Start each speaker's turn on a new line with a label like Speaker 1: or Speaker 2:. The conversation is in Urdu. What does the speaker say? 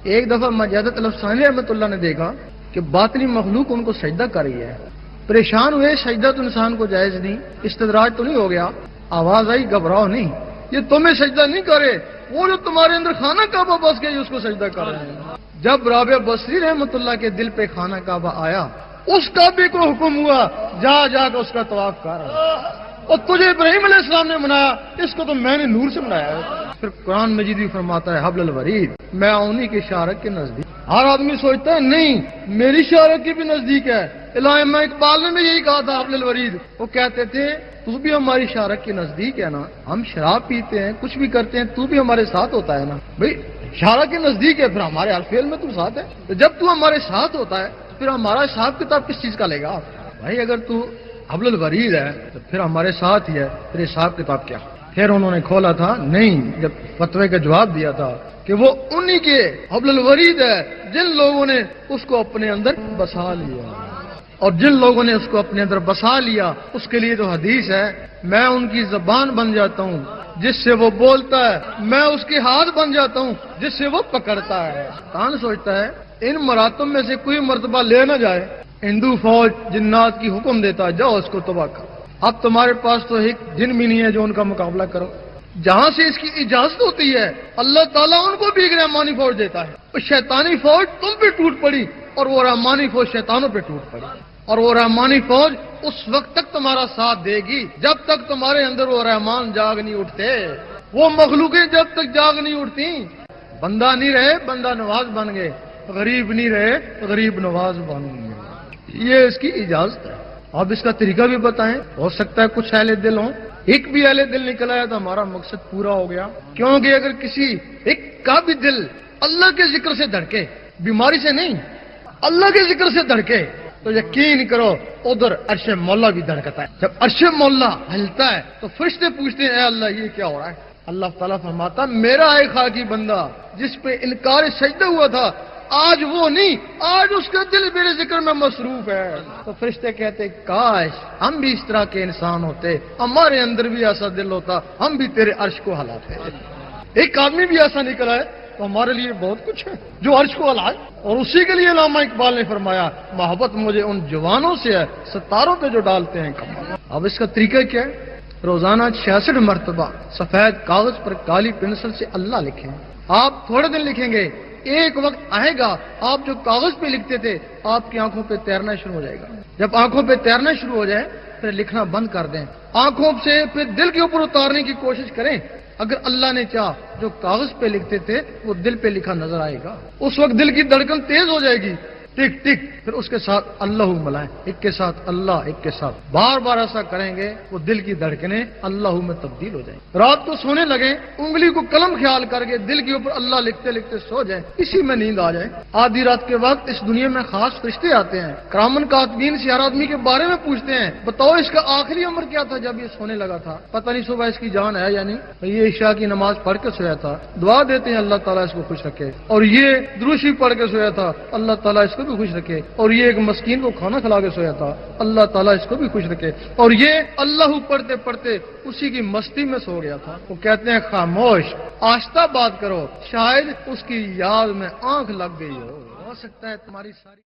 Speaker 1: ایک دفعہ مجاہد الافسانی رحمۃ اللہ نے دیکھا کہ باطنی مخلوق ان کو سجدہ کر رہی ہے. پریشان ہوئے, سجدہ تو انسان کو جائز نہیں, استدراج تو نہیں ہو گیا. آواز آئی, گھبراؤ نہیں, یہ تمہیں سجدہ نہیں کرے, وہ جو تمہارے اندر خانہ کعبہ بس گئی اس کو سجدہ کر رہے ہیں. جب رابعہ بصری رحمۃ اللہ کے دل پہ خانہ کعبہ آیا, اس کعبے کو حکم ہوا جا جا کر اس کا طواف کر, اور تجھے ابراہیم علیہ السلام نے بنایا, اس کو تو میں نے نور سے بنایا ہے. پھر قرآن مجید بھی فرماتا ہے حبل الورید, میں انہی کے شارک کے نزدیک. ہر آدمی سوچتا ہے نہیں میری شارک کے بھی نزدیک ہے. علامہ اقبال نے بھی یہی کہا تھا حبل الورید. وہ کہتے تھے تو بھی ہماری شارک کے نزدیک ہے نا, ہم شراب پیتے ہیں کچھ بھی کرتے ہیں تو بھی ہمارے ساتھ ہوتا ہے نا. بھائی شارک کے نزدیک ہے, پھر ہمارے ہر فعل میں تو ساتھ ہے. تو جب تو ہمارے ساتھ ہوتا ہے پھر ہمارا حساب کتاب کس چیز کا لے گا؟ بھائی اگر تو حبل الورید ہے تو پھر ہمارے ساتھ ہی ہے, پھر حساب کتاب کیا؟ پھر انہوں نے کھولا تھا نہیں, جب فتوے کا جواب دیا تھا کہ وہ انہی کے حبل الورید ہے جن لوگوں نے اس کو اپنے اندر بسا لیا, اور جن لوگوں نے اس کو اپنے اندر بسا لیا اس کے لیے تو حدیث ہے, میں ان کی زبان بن جاتا ہوں جس سے وہ بولتا ہے, میں اس کے ہاتھ بن جاتا ہوں جس سے وہ پکڑتا ہے. کون سوچتا ہے ان مراتب میں سے کوئی مرتبہ لے نہ جائے. ہندو فوج جنات کی حکم دیتا جاؤ اس کو تباہ کرو. اب تمہارے پاس تو ایک جن بھی نہیں ہے جو ان کا مقابلہ کرو. جہاں سے اس کی اجازت ہوتی ہے اللہ تعالیٰ ان کو بھی ایک رحمانی فوج دیتا ہے. تو شیطانی فوج تم پہ ٹوٹ پڑی اور وہ رحمانی فوج شیطانوں پہ ٹوٹ پڑی, اور وہ رحمانی فوج اس وقت تک تمہارا ساتھ دے گی جب تک تمہارے اندر وہ رحمان جاگ نہیں اٹھتے. وہ مخلوقیں جب تک جاگ نہیں اٹھتی, بندہ نہیں رہے بندہ نواز بن گئے, غریب نہیں رہے غریب نواز بن گئے. یہ اس کی اجازت ہے. اب اس کا طریقہ بھی بتائیں, ہو سکتا ہے کچھ اہل دل ہوں, ایک بھی اہل دل نکل آیا تو ہمارا مقصد پورا ہو گیا. کیونکہ اگر کسی ایک کا بھی دل اللہ کے ذکر سے دھڑکے, بیماری سے نہیں اللہ کے ذکر سے دھڑکے, تو یقین کرو ادھر عرش مولا بھی دھڑکتا ہے. جب عرش مولا ہلتا ہے تو فرشتے پوچھتے ہیں اے اللہ یہ کیا ہو رہا ہے؟ اللہ تعالیٰ فرماتا میرا ایک خاکی بندہ جس پہ انکار سجدہ ہوا تھا آج وہ نہیں, آج اس کا دل میرے ذکر میں مصروف ہے. تو فرشتے کہتے کاش ہم بھی اس طرح کے انسان ہوتے, ہمارے اندر بھی ایسا دل ہوتا, ہم بھی تیرے عرش کو ہلاتے. ایک آدمی بھی ایسا نکلا ہے تو ہمارے لیے بہت کچھ ہے جو عرش کو ہلائے. اور اسی کے لیے علامہ اقبال نے فرمایا محبت مجھے ان جوانوں سے ہے ستاروں پہ جو ڈالتے ہیں کمر. اب اس کا طریقہ کیا ہے؟ روزانہ 66 مرتبہ سفید کاغذ پر کالی پنسل سے اللہ لکھیں. آپ تھوڑے دن لکھیں گے, ایک وقت آئے گا آپ جو کاغذ پہ لکھتے تھے آپ کی آنکھوں پہ تیرنا شروع ہو جائے گا. جب آنکھوں پہ تیرنا شروع ہو جائے پھر لکھنا بند کر دیں, آنکھوں سے پھر دل کے اوپر اتارنے کی کوشش کریں. اگر اللہ نے چاہ جو کاغذ پہ لکھتے تھے وہ دل پہ لکھا نظر آئے گا. اس وقت دل کی دھڑکن تیز ہو جائے گی, ٹک ٹک, پھر اس کے ساتھ اللہ ملائیں, ایک کے ساتھ اللہ, ایک کے ساتھ بار بار ایسا کریں گے وہ دل کی دھڑکنیں اللہ میں تبدیل ہو جائیں. رات کو سونے لگیں انگلی کو قلم خیال کر کے دل کے اوپر اللہ لکھتے لکھتے سو جائیں, اسی میں نیند آ جائے. آدھی رات کے وقت اس دنیا میں خاص فرشتے آتے ہیں, کرامن کاتبین سے ہر آدمی کے بارے میں پوچھتے ہیں بتاؤ اس کا آخری عمر کیا تھا جب یہ سونے لگا تھا, پتہ نہیں صبح اس کی جان ہے یا نہیں. یہ عشاء کی نماز پڑھ کے سویا تھا, دعا دیتے ہیں اللہ تعالیٰ اس کو خوش رکھے. اور یہ دروشی پڑھ کے سویا تھا, اللہ تعالیٰ اس کو بھی خوش رکھے. اور یہ ایک مسکین کو کھانا کھلا کے سویا تھا, اللہ تعالیٰ اس کو بھی خوش رکھے. اور یہ اللہ پڑھتے پڑھتے اسی کی مستی میں سو گیا تھا. وہ کہتے ہیں خاموش آہستہ بات کرو, شاید اس کی یاد میں آنکھ لگ گئی ہو سکتا ہے تمہاری ساری